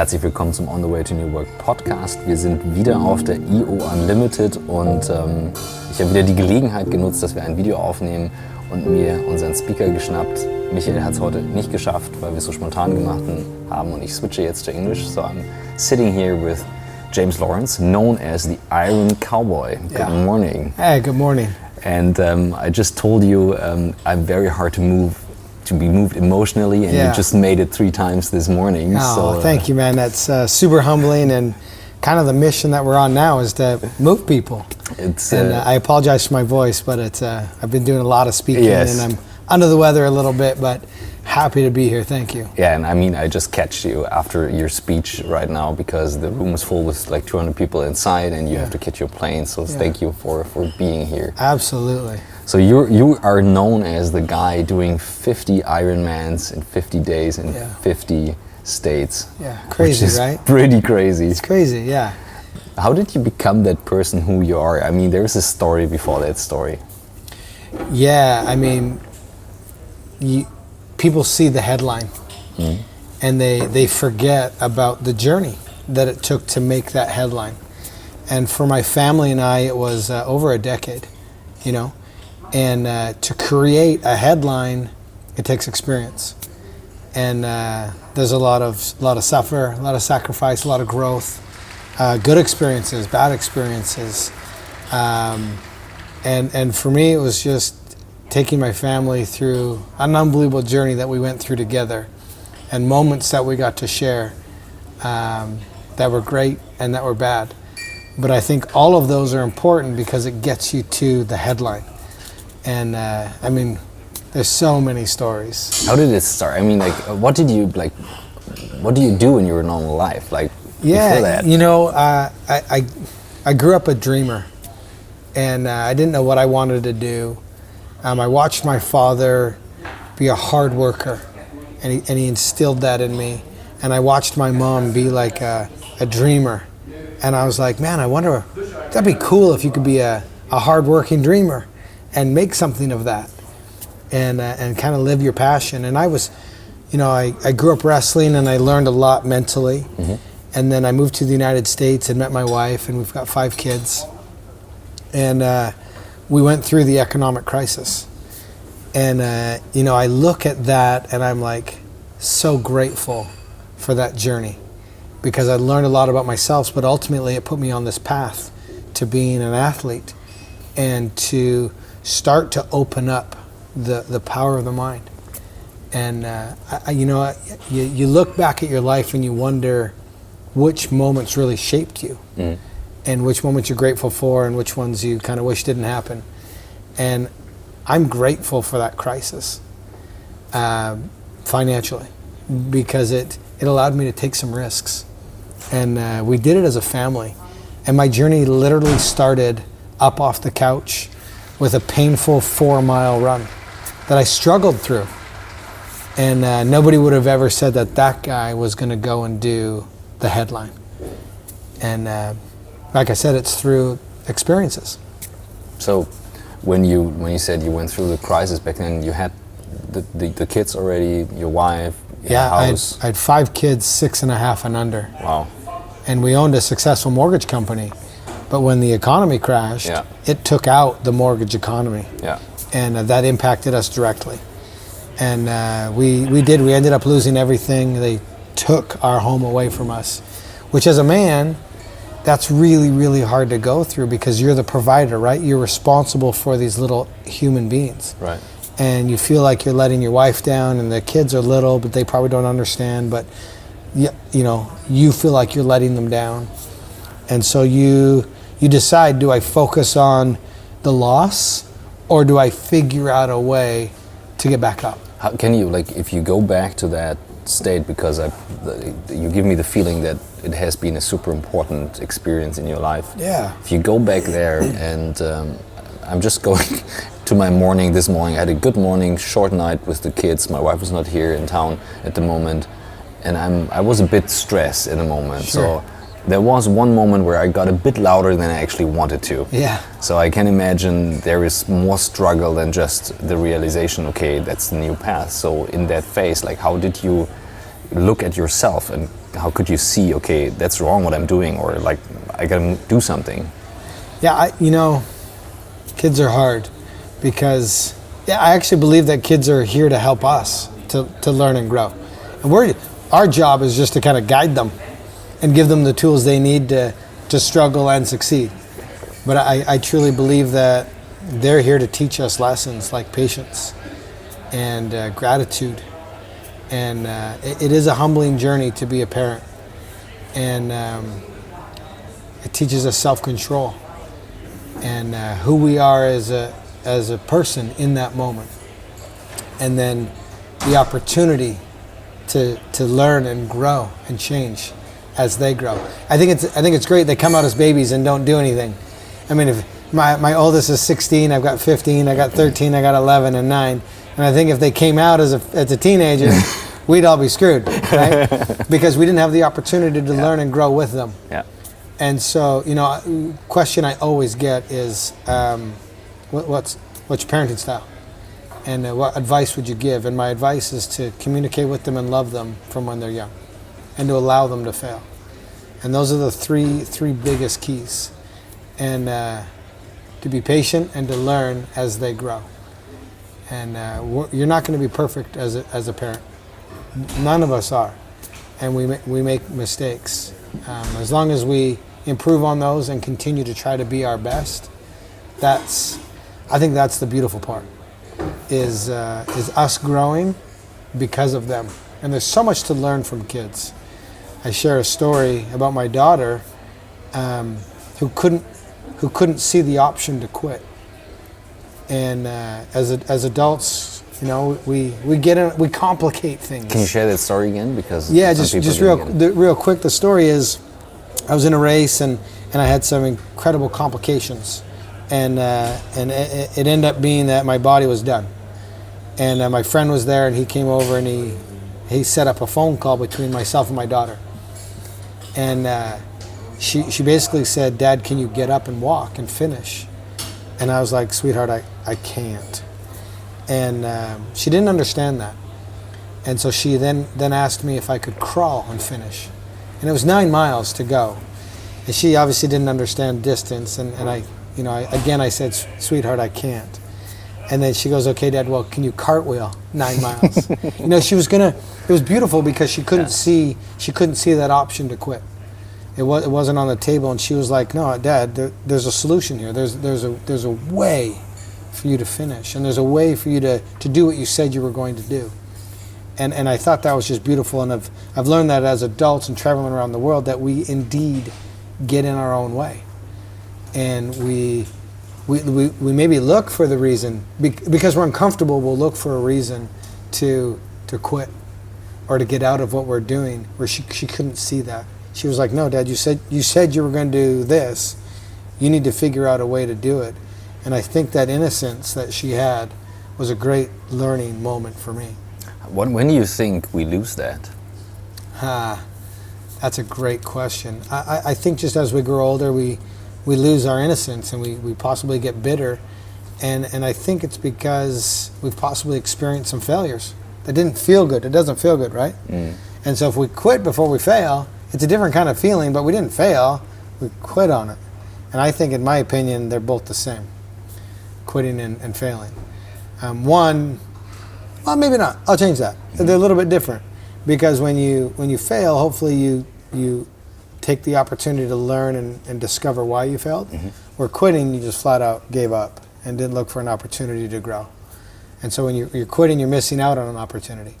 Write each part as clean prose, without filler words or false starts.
Herzlich willkommen zum On the Way to New Work Podcast. Wir sind wieder auf der IO Unlimited und ich habe wieder die Gelegenheit genutzt, dass wir ein Video aufnehmen und mir unseren Speaker geschnappt. Michael hat es heute nicht geschafft, weil wir es so spontan gemacht haben und ich switche jetzt zu Englisch. So I'm sitting here with James Lawrence, known as the Iron Cowboy. Yeah. Good morning. Hey, good morning. And I just told you I'm very hard to be moved emotionally, and you just made it 3 times this morning. Oh, thank you, man. That's super humbling, and kind of the mission that we're on now is to move people. I apologize for my voice, but I've been doing a lot of speaking, and I'm under the weather a little bit, but happy to be here. Thank you. Yeah, and I mean, I just catch you after your speech right now because the room is full with like 200 people inside, and you have to catch your plane. So thank you for being here. Absolutely. So you are known as the guy doing 50 Ironmans in 50 days in 50 states. Yeah, crazy, which is right? Pretty crazy. It's crazy, yeah. How did you become that person who you are? I mean, there's a story before that story. Yeah, I mean, people see the headline and they forget about the journey that it took to make that headline. And for my family and I, it was over a decade, you know. And to create a headline, it takes experience. And there's a lot of suffer, a lot of sacrifice, a lot of growth, good experiences, bad experiences. And for me, it was just taking my family through an unbelievable journey that we went through together, and moments that we got to share that were great and that were bad. But I think all of those are important because it gets you to the headline. And I mean, there's so many stories. How did it start? I mean, like, what do you do in your normal life? Like, before that? You know, I grew up a dreamer, and I didn't know what I wanted to do. I watched my father be a hard worker, and he instilled that in me. And I watched my mom be like a dreamer. And I was like, man, I wonder, that'd be cool if you could be a hard-working dreamer and make something of that, and kind of live your passion. And I was, you know, I grew up wrestling, and I learned a lot mentally. Mm-hmm. And then I moved to the United States and met my wife, and we've got 5 kids. And we went through the economic crisis. And, you know, I look at that, and I'm like so grateful for that journey, because I learned a lot about myself, but ultimately it put me on this path to being an athlete and to start to open up the power of the mind. And you know, you look back at your life and you wonder which moments really shaped you, and which moments you're grateful for and which ones you kind of wish didn't happen. And I'm grateful for that crisis financially, because it allowed me to take some risks. And we did it as a family. And my journey literally started up off the couch with a painful 4-mile run that I struggled through. And nobody would have ever said that guy was going to go and do the headline. And like I said, it's through experiences. So when you said you went through the crisis back then, you had the kids already, your wife, your house? I had 5 kids, 6.5 and under. Wow. And we owned a successful mortgage company. But when the economy crashed, it took out the mortgage economy. Yeah. And that impacted us directly. And we ended up losing everything. They took our home away from us, which as a man, that's really, really hard to go through, because you're the provider, right? You're responsible for these little human beings. Right. And you feel like you're letting your wife down, and the kids are little, but they probably don't understand. But you know, you feel like you're letting them down. And so you decide, do I focus on the loss, or do I figure out a way to get back up? How can you, like, if you go back to that state, because you give me the feeling that it has been a super important experience in your life. Yeah. If you go back there, and I'm just going to my morning this morning. I had a good morning, short night with the kids. My wife was not here in town at the moment, and I was a bit stressed in the moment. Sure. So there was one moment where I got a bit louder than I actually wanted to. Yeah. So I can imagine there is more struggle than just the realization, okay, that's the new path. So in that phase, like, how did you look at yourself, and how could you see, okay, that's wrong what I'm doing, or like I gotta do something? Yeah, kids are hard because I actually believe that kids are here to help us to learn and grow. And our job is just to kind of guide them and give them the tools they need to struggle and succeed. But I truly believe that they're here to teach us lessons like patience and gratitude. And it is a humbling journey to be a parent. And it teaches us self-control and who we are as a person in that moment. And then the opportunity to learn and grow and change as they grow. I think it's great they come out as babies and don't do anything. I mean, if my oldest is 16, I've got 15, I got 13, I got 11 and 9. And I think if they came out as a teenager, we'd all be screwed, right? Because we didn't have the opportunity to learn and grow with them. Yeah. And so, question I always get is, what's your parenting style? And what advice would you give? And my advice is to communicate with them and love them from when they're young, and to allow them to fail. And those are the three biggest keys. And to be patient and to learn as they grow. And you're not going to be perfect as a parent. None of us are. And we make mistakes. As long as we improve on those and continue to try to be our best, I think that's the beautiful part, is us growing because of them. And there's so much to learn from kids. I share a story about my daughter who couldn't see the option to quit. And as adults, we complicate things. Can you share that story again? Because just real quick. The story is, I was in a race and I had some incredible complications, and it ended up being that my body was done. And my friend was there, and he came over and he set up a phone call between myself and my daughter. And she basically said, "Dad, can you get up and walk and finish?" And I was like, "Sweetheart, I can't." And she didn't understand that. And so she then asked me if I could crawl and finish. And it was 9 miles to go. And she obviously didn't understand distance. And I said, "Sweetheart, I can't." And then she goes, "Okay, Dad, well, can you cartwheel 9 miles?" It was beautiful because she couldn't see that option to quit. It wasn't on the table, and she was like, "No, Dad, there's a solution here. There's a way for you to finish, and there's a way for you to do what you said you were going to do." And I thought that was just beautiful, and I've learned that as adults and traveling around the world, that we indeed get in our own way, and we maybe look for the reason because we're uncomfortable. We'll look for a reason to quit or to get out of what we're doing. Where she couldn't see that. She was like, "No, Dad, you said you were going to do this. You need to figure out a way to do it." And I think that innocence that she had was a great learning moment for me. When do you think we lose that? That's a great question. I think just as we grow older, we lose our innocence, and we possibly get bitter. And I think it's because we've possibly experienced some failures that didn't feel good. It doesn't feel good, right? Mm. And so if we quit before we fail, it's a different kind of feeling, but we didn't fail, we quit on it. And I think, in my opinion, they're both the same, quitting and failing. Well, maybe not. I'll change that. Mm-hmm. They're a little bit different, because when you fail, hopefully you take the opportunity to learn and discover why you failed. Mm-hmm. Where quitting, you just flat out gave up and didn't look for an opportunity to grow. And so when you're quitting, you're missing out on an opportunity.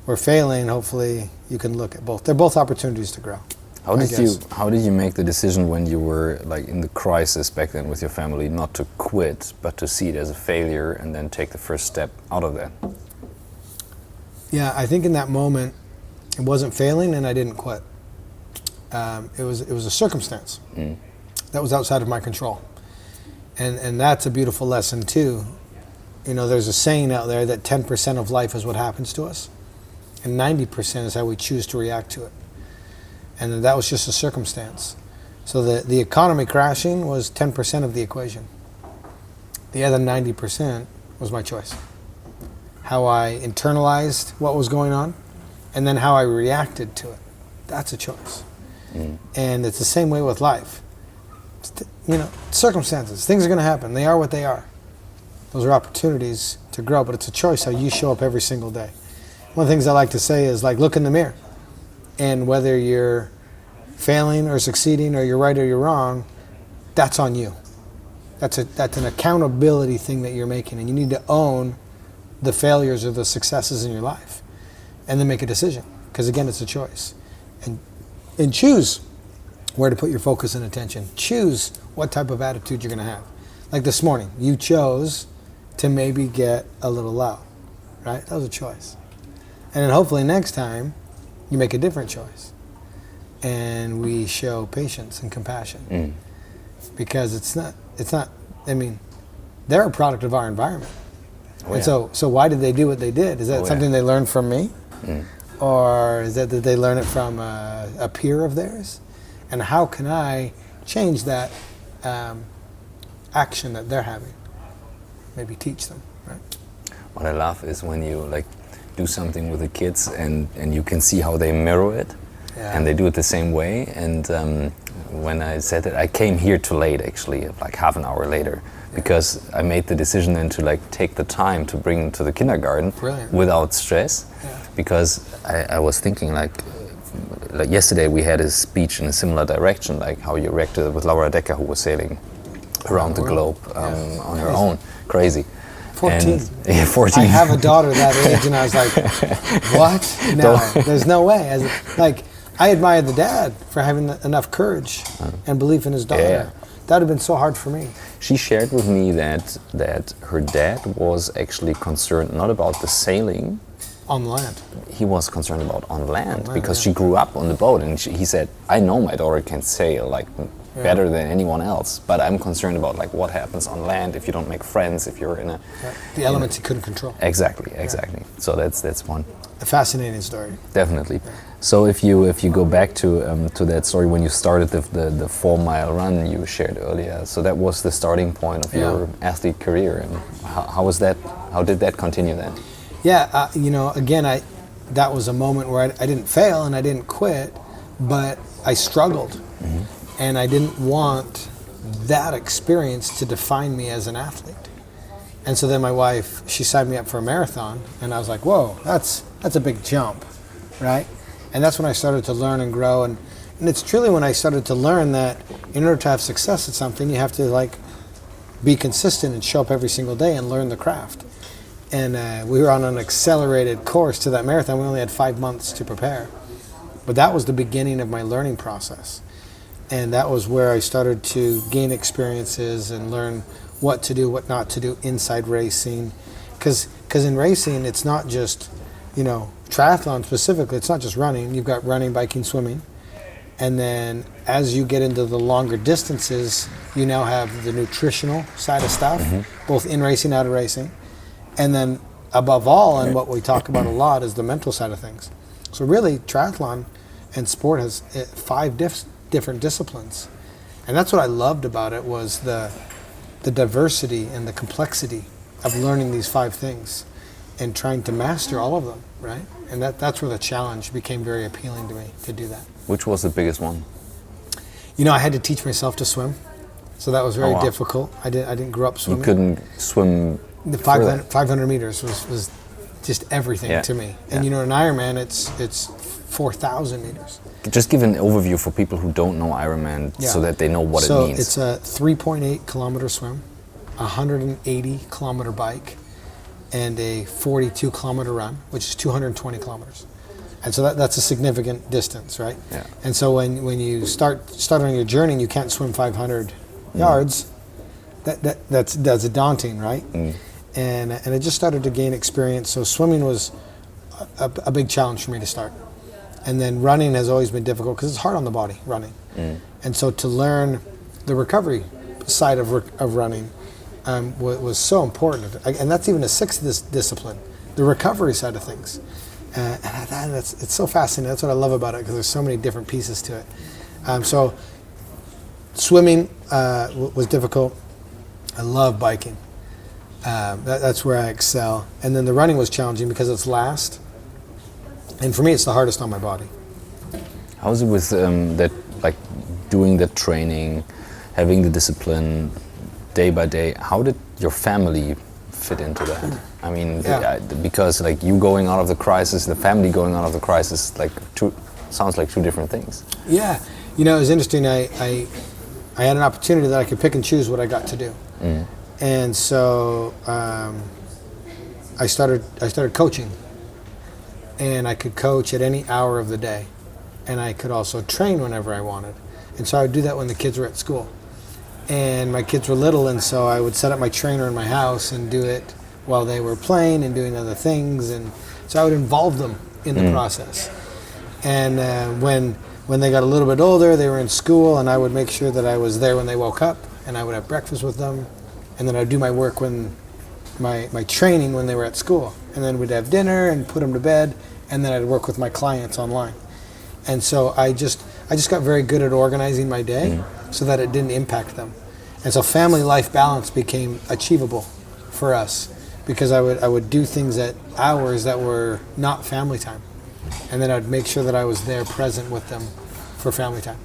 Where failing, hopefully you can look at both. They're both opportunities to grow. How did you make the decision when you were like in the crisis back then with your family, not to quit, but to see it as a failure and then take the first step out of that? Yeah, I think in that moment, it wasn't failing and I didn't quit. It was a circumstance that was outside of my control. And that's a beautiful lesson too. There's a saying out there that 10% of life is what happens to us, and 90% is how we choose to react to it. And that was just a circumstance. So the economy crashing was 10% of the equation. The other 90% was my choice. How I internalized what was going on and then how I reacted to it. That's a choice. And it's the same way with life. Circumstances, things are going to happen. They are what they are. Those are opportunities to grow, but it's a choice how you show up every single day. One of the things I like to say is like, look in the mirror, and whether you're failing or succeeding or you're right or you're wrong, that's on you. That's an accountability thing that you're making, and you need to own the failures or the successes in your life, and then make a decision. Because again, it's a choice, and choose where to put your focus and attention. Choose what type of attitude you're going to have. Like this morning, you chose to maybe get a little loud, right? That was a choice, and then hopefully next time you make a different choice, and we show patience and compassion, because it's not. I mean, they're a product of our environment. And so why did they do what they did? Is that something they learned from me? Or is that they learn it from a peer of theirs? And how can I change that action that they're having? Maybe teach them, right? What I love is when you like do something with the kids and you can see how they mirror it, and they do it the same way. And when I said that, I came here too late, actually, like half an hour later, because I made the decision then to like take the time to bring them to the kindergarten without stress, because I was thinking like yesterday we had a speech in a similar direction, like how you reacted with Laura Decker, who was sailing around the globe on her own. Crazy. 14. And, 14. I have a daughter that age, and I was like, what? No, there's no way. I admired the dad for having enough courage and belief in his daughter. That would have been so hard for me. She shared with me that her dad was actually concerned not about the sailing. On land. He was concerned about on land because she grew up on the boat, and he said, I know my daughter can sail like better than anyone else, but I'm concerned about like what happens on land if you don't make friends, if you're in a... The elements he couldn't control. Exactly. So that's one. A fascinating story. Definitely. So if you go back to that story when you started the 4-mile run you shared earlier, so that was the starting point of your athlete career, and how was that? How did that continue then? Yeah, again, that was a moment where I didn't fail and I didn't quit, but I struggled, and I didn't want that experience to define me as an athlete. And so then my wife, she signed me up for a marathon, and I was like, whoa, that's a big jump, right? And that's when I started to learn and grow, and it's truly when I started to learn that in order to have success at something, you have to like be consistent and show up every single day and learn the craft. And we were on an accelerated course to that marathon. We only had 5 months to prepare, but that was the beginning of my learning process, and that was where I started to gain experiences and learn what to do, what not to do inside racing, because in racing it's not just, triathlon specifically, it's not just running. You've got running, biking, swimming, and then as you get into the longer distances, you now have the nutritional side of stuff, both in racing, out of racing, and then above all, and what we talk about a lot, is the mental side of things. So really, triathlon and sport has 5 different disciplines, and that's what I loved about it, was the diversity and the complexity of learning these 5 things and trying to master all of them, right? And that's where the challenge became very appealing to me, to do that. Which was the biggest one? I had to teach myself to swim, so that was very difficult. I didn't grow up swimming. You couldn't swim. The 500 meters was just everything to me. And an Ironman, it's 4,000 meters. Just give an overview for people who don't know Ironman, so that they know what it means. So it's a 3.8 kilometer swim, a 180 kilometer bike, and a 42 kilometer run, which is 220 kilometers. And so that's a significant distance, right? Yeah. And so when you start on your journey and you can't swim 500 yards, that's daunting, right? And I just started to gain experience. So swimming was a big challenge for me to start. And then running has always been difficult because it's hard on the body, running. And so to learn the recovery side of running was so important. And that's even a 6th discipline, the recovery side of things. And it's so fascinating. That's what I love about it, because there's so many different pieces to it. So swimming was difficult. I love biking. That's where I excel. And then the running was challenging because it's last. And for me, it's the hardest on my body. How's it with that, like doing the training, having the discipline day by day? How did your family fit into that? I mean, because like you going out of the crisis, the family going out of the crisis, like sounds like two different things. Yeah, you know, it was interesting. I had an opportunity that I could pick and choose what I got to do, and so I started coaching, and I could coach at any hour of the day, and I could also train whenever I wanted, and so I would do that when the kids were at school, and my kids were little, and so I would set up my trainer in my house and do it while they were playing and doing other things, and so I would involve them in the process. And when they got a little bit older, they were in school, and I would make sure that I was there when they woke up, and I would have breakfast with them, and then I'd do my work when my training when they were at school, and then we'd have dinner and put them to bed, and then I'd work with my clients online. And so I just got very good at organizing my day so that it didn't impact them. And so family life balance became achievable for us because I would do things at hours that were not family time. And then I'd make sure that I was there present with them for family time.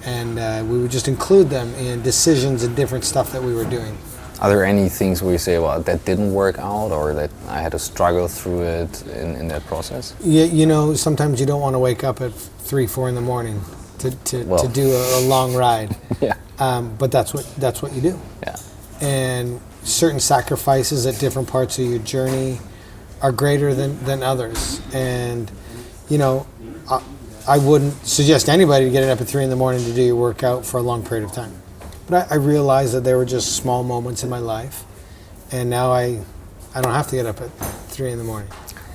And we would just include them in decisions and different stuff that we were doing. Are there any things where you say, well, that didn't work out, or that I had to struggle through it in that process? Yeah, you know, sometimes you don't want to wake up at 3, 4 in the morning to do a long ride. Yeah. But that's what you do. Yeah. And certain sacrifices at different parts of your journey are greater than others. And, you know, I wouldn't suggest anybody to get up at 3 in the morning to do your workout for a long period of time. But I realized that there were just small moments in my life, and now I don't have to get up at 3 in the morning.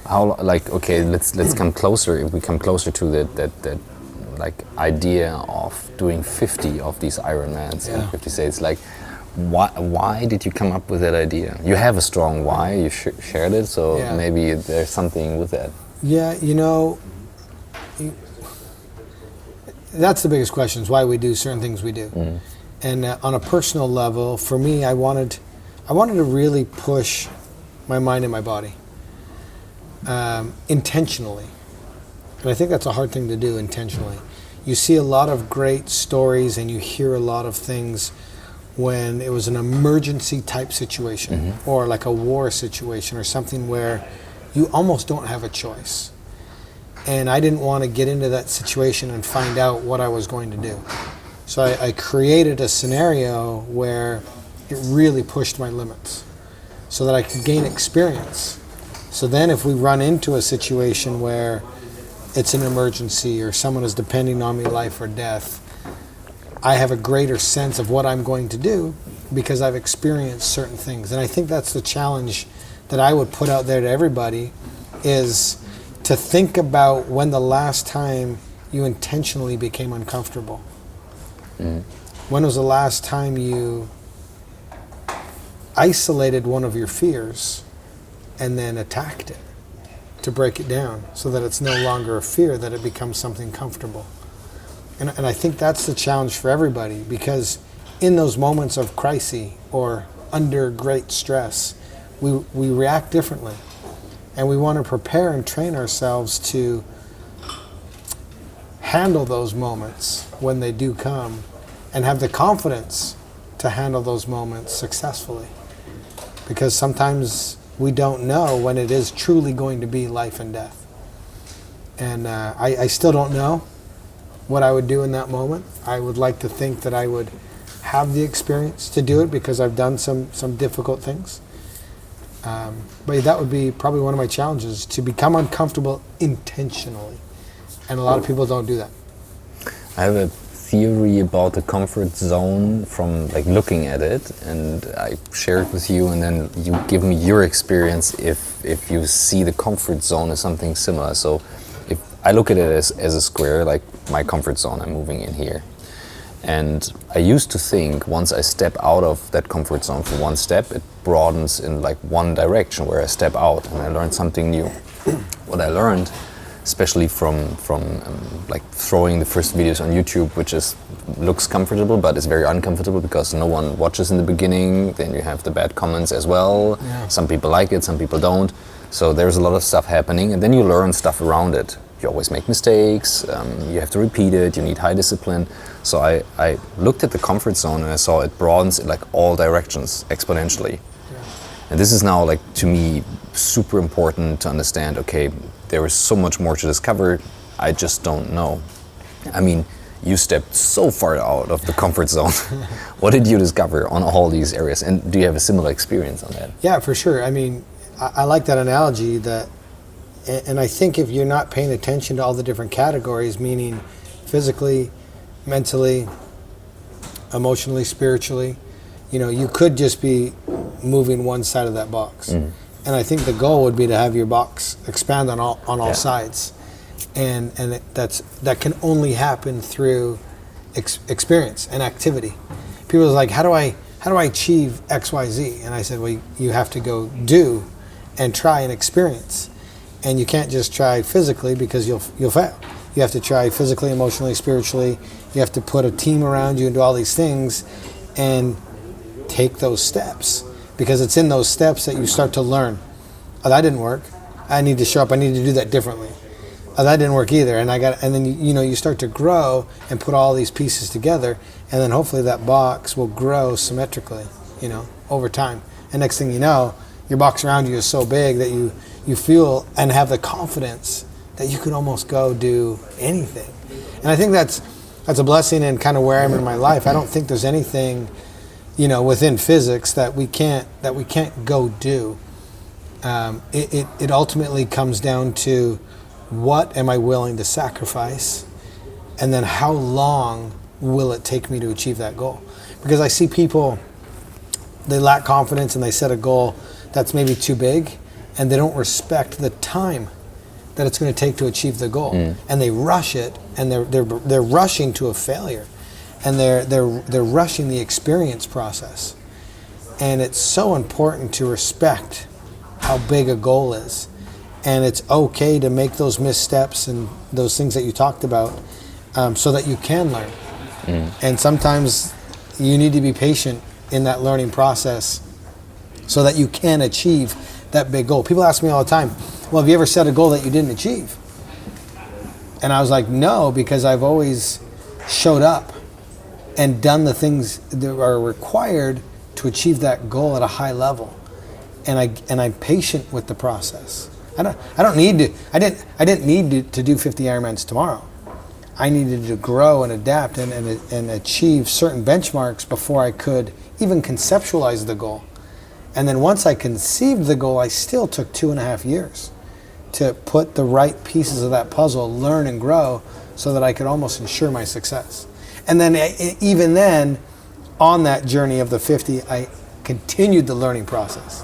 How, like, okay, let's come closer. If we come closer to that like idea of doing 50 of these Ironmans in 50 states, like, why did you come up with that idea? You have a strong why. You shared it, so maybe there's something with that. Yeah, you know, that's the biggest question: is why we do certain things we do. And on a personal level, for me, I wanted to really push my mind and my body intentionally. And I think that's a hard thing to do intentionally. You see a lot of great stories and you hear a lot of things when it was an emergency type situation or like a war situation or something where you almost don't have a choice. And I didn't want to get into that situation and find out what I was going to do. So I created a scenario where it really pushed my limits so that I could gain experience. So then if we run into a situation where it's an emergency or someone is depending on me life or death, I have a greater sense of what I'm going to do because I've experienced certain things. And I think that's the challenge that I would put out there to everybody, is to think about when the last time you intentionally became uncomfortable. When was the last time you isolated one of your fears and then attacked it to break it down so that it's no longer a fear, that it becomes something comfortable? And I think that's the challenge for everybody, because in those moments of crisis or under great stress, we react differently. And we want to prepare and train ourselves to handle those moments when they do come and have the confidence to handle those moments successfully. Because sometimes we don't know when it is truly going to be life and death. And I still don't know what I would do in that moment. I would like to think that I would have the experience to do it because I've done some difficult things. But that would be probably one of my challenges, to become uncomfortable intentionally. And a lot of people don't do that. I have a theory about the comfort zone from like looking at it, and I share it with you, and then you give me your experience if you see the comfort zone as something similar. So if I look at it as a square, like my comfort zone, I'm moving in here. And I used to think once I step out of that comfort zone for one step, it broadens in like one direction where I step out and I learn something new. What I learned, especially from like throwing the first videos on YouTube, which looks comfortable but is very uncomfortable because no one watches in the beginning. Then you have the bad comments as well. Yeah. Some people like it, some people don't. So there's a lot of stuff happening, and then you learn stuff around it. You always make mistakes, you have to repeat it, you need high discipline. So I looked at the comfort zone and I saw it broadens in like all directions exponentially. Yeah. And this is now, like, to me, super important to understand, okay, there is so much more to discover, I just don't know. I mean, you stepped so far out of the comfort zone. What did you discover on all these areas? And do you have a similar experience on that? Yeah, for sure. I mean, I like that analogy, that, and I think if you're not paying attention to all the different categories, meaning physically, mentally, emotionally, spiritually, you know, you could just be moving one side of that box. Mm. And I think the goal would be to have your box expand on all sides. And that can only happen through experience and activity. People are like, how do I achieve X, Y, Z? And I said, well, you have to go do and try and experience. And you can't just try physically, because you'll fail. You have to try physically, emotionally, spiritually. You have to put a team around you and do all these things and take those steps, because it's in those steps that you start to learn. Oh, that didn't work. I need to show up. I need to do that differently. Oh, that didn't work either. And then you start to grow and put all these pieces together, and then hopefully that box will grow symmetrically, you know, over time. And next thing you know, your box around you is so big that you feel and have the confidence that you could almost go do anything. And I think that's a blessing, and kind of where I'm in my life. I don't think there's anything, you know, within physics that we can't go do. It ultimately comes down to, what am I willing to sacrifice, and then how long will it take me to achieve that goal? Because I see people, they lack confidence and they set a goal that's maybe too big, and they don't respect the time that it's going to take to achieve the goal. And they rush it, and they're rushing to a failure, and they're rushing the experience process. And it's so important to respect how big a goal is, and it's okay to make those missteps and those things that you talked about, so that you can learn. And sometimes you need to be patient in that learning process so that you can achieve that big goal. People ask me all the time, well, have you ever set a goal that you didn't achieve? And I was like, no, because I've always showed up and done the things that are required to achieve that goal at a high level. And I'm patient with the process. I didn't need to do 50 Ironmans tomorrow. I needed to grow and adapt and achieve certain benchmarks before I could even conceptualize the goal. And then once I conceived the goal, I still took 2.5 years to put the right pieces of that puzzle, learn and grow, so that I could almost ensure my success. And then even then, on that journey of the 50, I continued the learning process,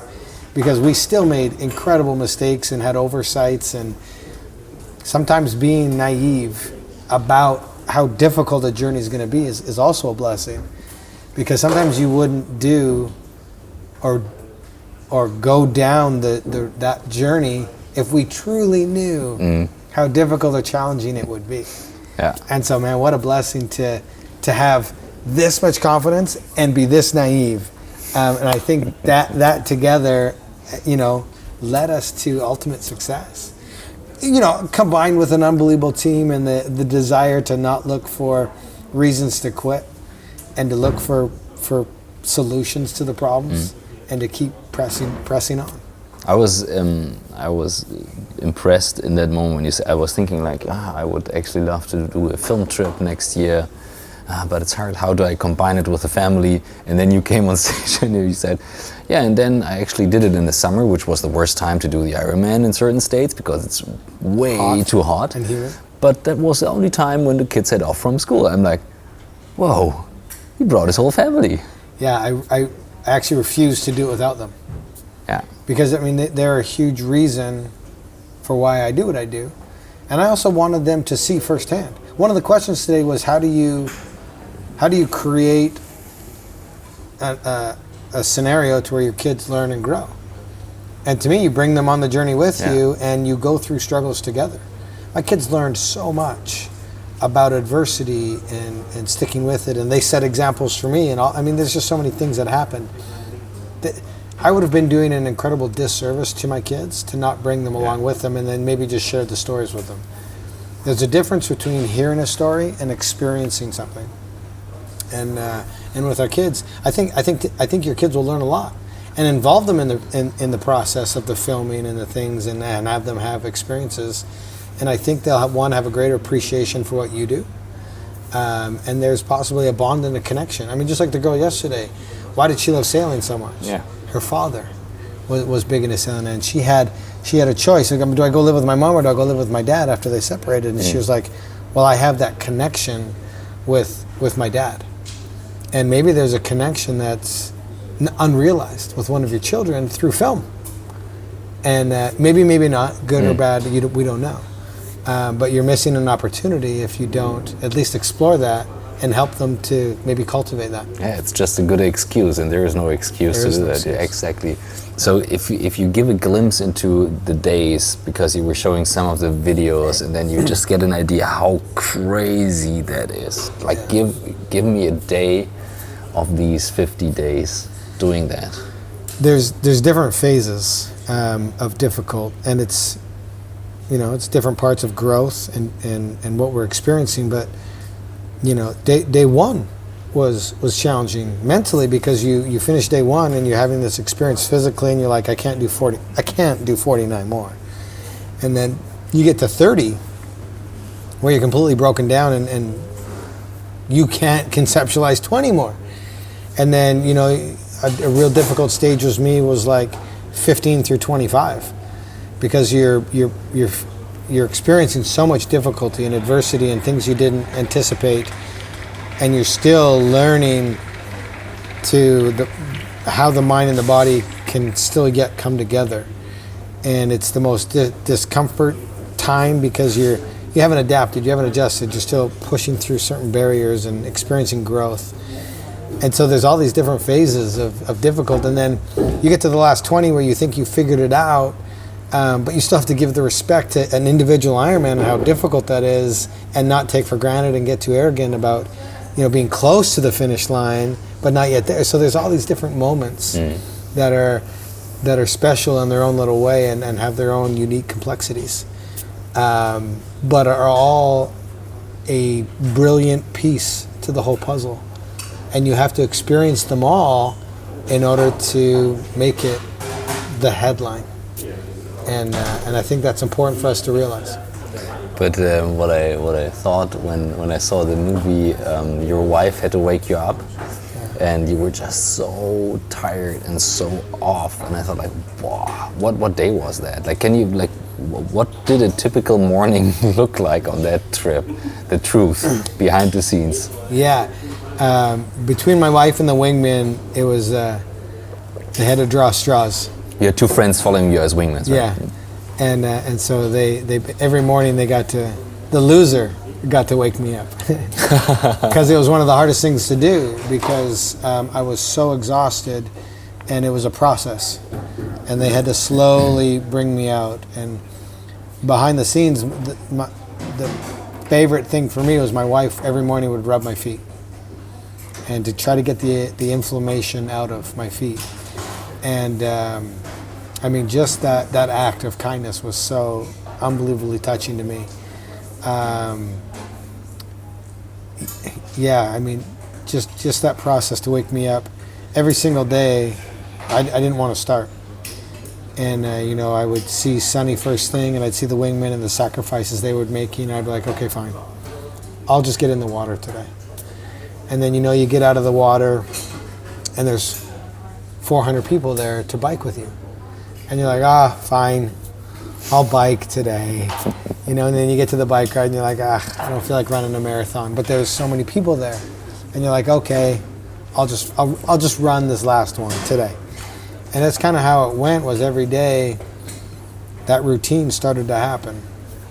because we still made incredible mistakes and had oversights, and sometimes being naive about how difficult a journey is going to be is also a blessing, because sometimes you wouldn't do or go down that journey if we truly knew how difficult or challenging it would be. Yeah. And so, man, what a blessing to have this much confidence and be this naive. And I think that together, you know, led us to ultimate success. You know, combined with an unbelievable team and the desire to not look for reasons to quit, and to look for solutions to the problems, and to keep pressing on. I was impressed in that moment when you said, I was thinking like, I would actually love to do a film trip next year, but it's hard. How do I combine it with the family? And then you came on stage and you said, yeah, and then I actually did it in the summer, which was the worst time to do the Ironman in certain states, because it's way too hot. And here. But that was the only time when the kids had off from school. I'm like, whoa, he brought his whole family. Yeah, I actually refused to do it without them. Yeah. Because, I mean, they're a huge reason for why I do what I do. And I also wanted them to see firsthand. One of the questions today was, how do you create a scenario to where your kids learn and grow? And to me, you bring them on the journey with you, and you go through struggles together. My kids learned so much about adversity and sticking with it, and they set examples for me. And I mean, there's just so many things that happened. I would have been doing an incredible disservice to my kids to not bring them along with them and then maybe just share the stories with them. There's a difference between hearing a story and experiencing something. And with our kids, I think your kids will learn a lot, and involve them in the process of the filming and the things, and have them have experiences. And I think they'll have a greater appreciation for what you do. And there's possibly a bond and a connection. I mean, just like the girl yesterday, why did she love sailing so much? Yeah. Her father was big into sailing, and she had a choice. Like, do I go live with my mom or do I go live with my dad after they separated? And she was like, well, I have that connection with my dad. And maybe there's a connection that's unrealized with one of your children through film. And maybe not, good or bad, we don't know. But you're missing an opportunity if you don't at least explore that and help them to maybe cultivate that. Yeah, it's just a good excuse, and there is no excuse to do that. Yeah, exactly. So if you give a glimpse into the days, because you were showing some of the videos, and then you just get an idea how crazy that is. Like, give me a day of these 50 days doing that. There's different phases of difficult, and it's different parts of growth and what we're experiencing. But day one was challenging mentally, because you finish day one and you're having this experience physically, and you're like, I can't do 49 more. And then you get to 30 where you're completely broken down and you can't conceptualize 20 more. And then a real difficult stage was like 15 through 25, because you're experiencing so much difficulty and adversity and things you didn't anticipate, and you're still learning how the mind and the body can still yet come together. And it's the most discomfort time, because you haven't adapted, you haven't adjusted, you're still pushing through certain barriers and experiencing growth. And so there's all these different phases of difficult, and then you get to the last 20 where you think you figured it out, but you still have to give the respect to an individual Ironman and how difficult that is, and not take for granted and get too arrogant about being close to the finish line but not yet there. So there's all these different moments that are special in their own little way and have their own unique complexities, but are all a brilliant piece to the whole puzzle. And you have to experience them all in order to make it the headline. And I think that's important for us to realize. But what I thought when I saw the movie, your wife had to wake you up, and you were just so tired and so off. And I thought, like, wow, what day was that? Like, can you, like, what did a typical morning look like on that trip? The truth behind the scenes. Yeah. Between my wife and the Wingman, it was they had to draw straws. You had two friends following you as wingmans, right? Yeah, and so they every morning the loser got to wake me up, because it was one of the hardest things to do, because I was so exhausted, and it was a process, and they had to slowly bring me out. And behind the scenes, the favorite thing for me was my wife every morning would rub my feet, and to try to get the inflammation out of my feet. And I mean, just that act of kindness was so unbelievably touching to me. Yeah, I mean, just that process to wake me up every single day. I didn't want to start. And I would see Sunny first thing, and I'd see the Wingmen and the sacrifices they were making, and I'd be like, okay, fine, I'll just get in the water today. And then you get out of the water, and there's 400 people there to bike with you. And you're like, fine, I'll bike today. And then you get to the bike ride and you're like, I don't feel like running a marathon. But there's so many people there. And you're like, okay, I'll just run this last one today. And that's kind of how it went, was every day that routine started to happen.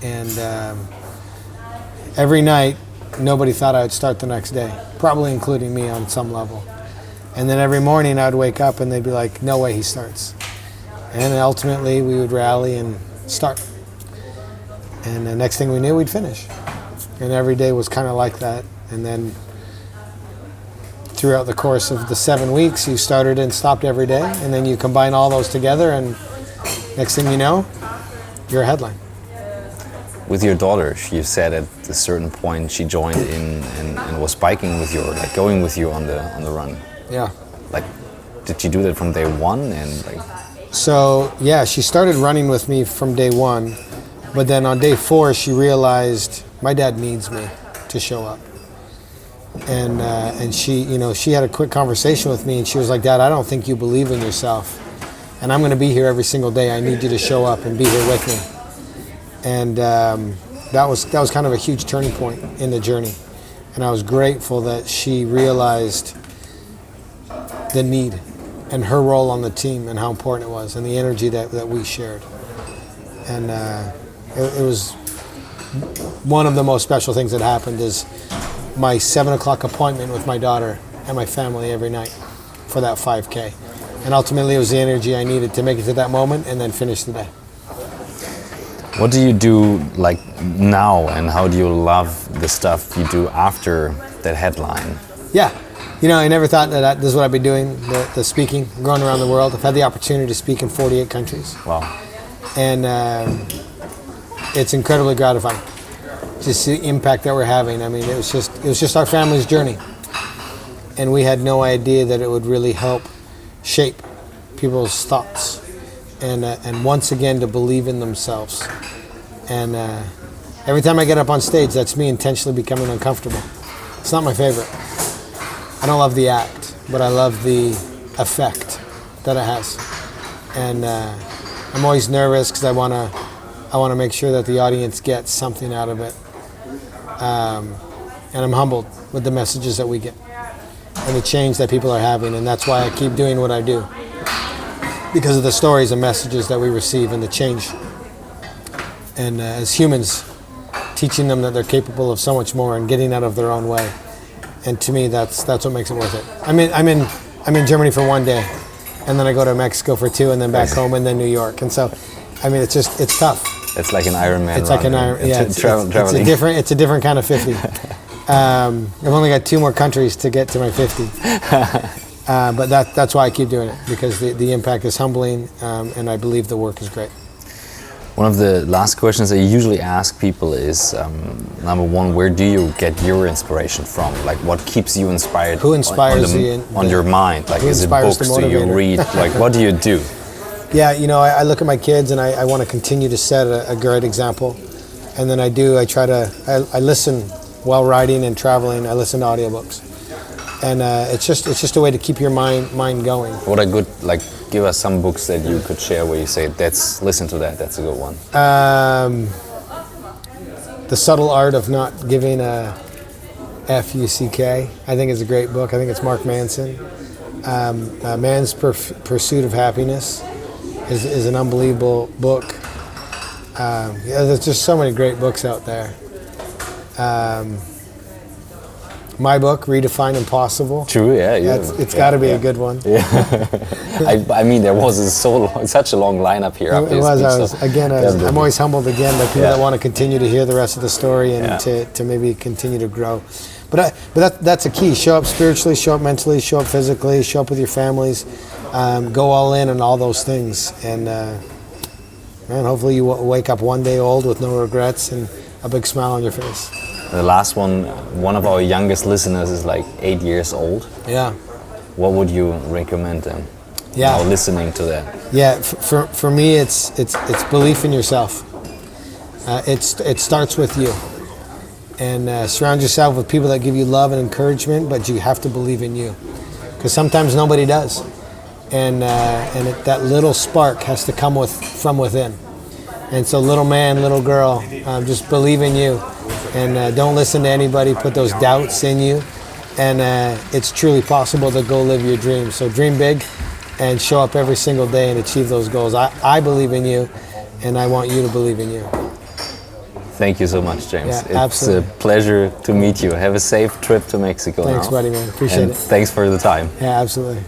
And every night, nobody thought I would start the next day, probably including me on some level. And then every morning I'd wake up and they'd be like, no way he starts. And ultimately we would rally and start. And the next thing we knew, we'd finish. And every day was kind of like that. And then throughout the course of the 7 weeks, you started and stopped every day, and then you combine all those together, and next thing you know, you're a headline. With your daughter, you said at a certain point she joined in and was biking with you, or like going with you on the run. Yeah. Like, did she do that from day one? And like, so yeah, she started running with me from day one, but then on day 4 she realized my dad needs me to show up. And she, you know, she had a quick conversation with me, and she was like, "Dad, I don't think you believe in yourself, and I'm going to be here every single day. I need you to show up and be here with me." And that was kind of a huge turning point in the journey, and I was grateful that she realized the need and her role on the team and how important it was, and the energy that we shared. And it was one of the most special things that happened is my 7 o'clock appointment with my daughter and my family every night for that 5K. And ultimately it was the energy I needed to make it to that moment and then finish the day. what do you do like now, and how do you love the stuff you do after that headline? Yeah, you know, I never thought that this is what I'd be doing, the speaking, going around the world. I've had the opportunity to speak in 48 countries. Wow. And it's incredibly gratifying to see the impact that we're having. I mean, it was just our family's journey, and we had no idea that it would really help shape people's thoughts, and once again to believe in themselves. And every time I get up on stage, that's me intentionally becoming uncomfortable. It's not my favorite. I don't love the act, but I love the effect that it has. And I'm always nervous because I want to make sure that the audience gets something out of it. And I'm humbled with the messages that we get and the change that people are having, and that's why I keep doing what I do, because of the stories and messages that we receive and the change. And as humans, teaching them that they're capable of so much more and getting out of their own way. And to me, that's what makes it worth it. I'm in Germany for 1 day, and then I go to Mexico for 2, and then back home, and then New York. And so, I mean, it's tough. It's like an Ironman. It's like an Iron. Yeah, it's a different kind of 50. I've only got 2 more countries to get to my 50. But that's why I keep doing it, because the impact is humbling, and I believe the work is great. One of the last questions I usually ask people is, number one, where do you get your inspiration from? Like, what keeps you inspired? Who inspires on your mind? Like, is it books? Do you read? Like, what do you do? Yeah, you know, I look at my kids, and I want to continue to set a great example. And then I listen while riding and traveling. I listen to audiobooks. And it's just a way to keep your mind going. What a good, like, give us some books that you could share where you say, listen to that, that's a good one. The Subtle Art of Not Giving a Fuck, I think is a great book. I think it's Mark Manson. Man's Pursuit of Happiness is an unbelievable book. There's just so many great books out there. My book, Redefine Impossible. True, yeah. It's got to be a good one. Yeah. I mean, there was such a long lineup here. I'm always humbled again by people that want to continue to hear the rest of the story and to maybe continue to grow. But that's a key. Show up spiritually, show up mentally, show up physically, show up with your families. Go all in on all those things. And man, hopefully you wake up one day old with no regrets and a big smile on your face. The last one of our youngest listeners is like 8 years old. Yeah. What would you recommend them? Yeah. Now listening to that. Yeah, for me, it's belief in yourself. It starts with you, and surround yourself with people that give you love and encouragement. But you have to believe in you, because sometimes nobody does, and that little spark has to come from within. And so, little man, little girl, just believe in you. And don't listen to anybody put those doubts in you. And it's truly possible to go live your dreams. So dream big and show up every single day and achieve those goals. I believe in you, and I want you to believe in you. Thank you so much, James. Yeah, absolutely. It's a pleasure to meet you. Have a safe trip to Mexico. Thanks, buddy, man. Appreciate it. Thanks for the time. Yeah, absolutely.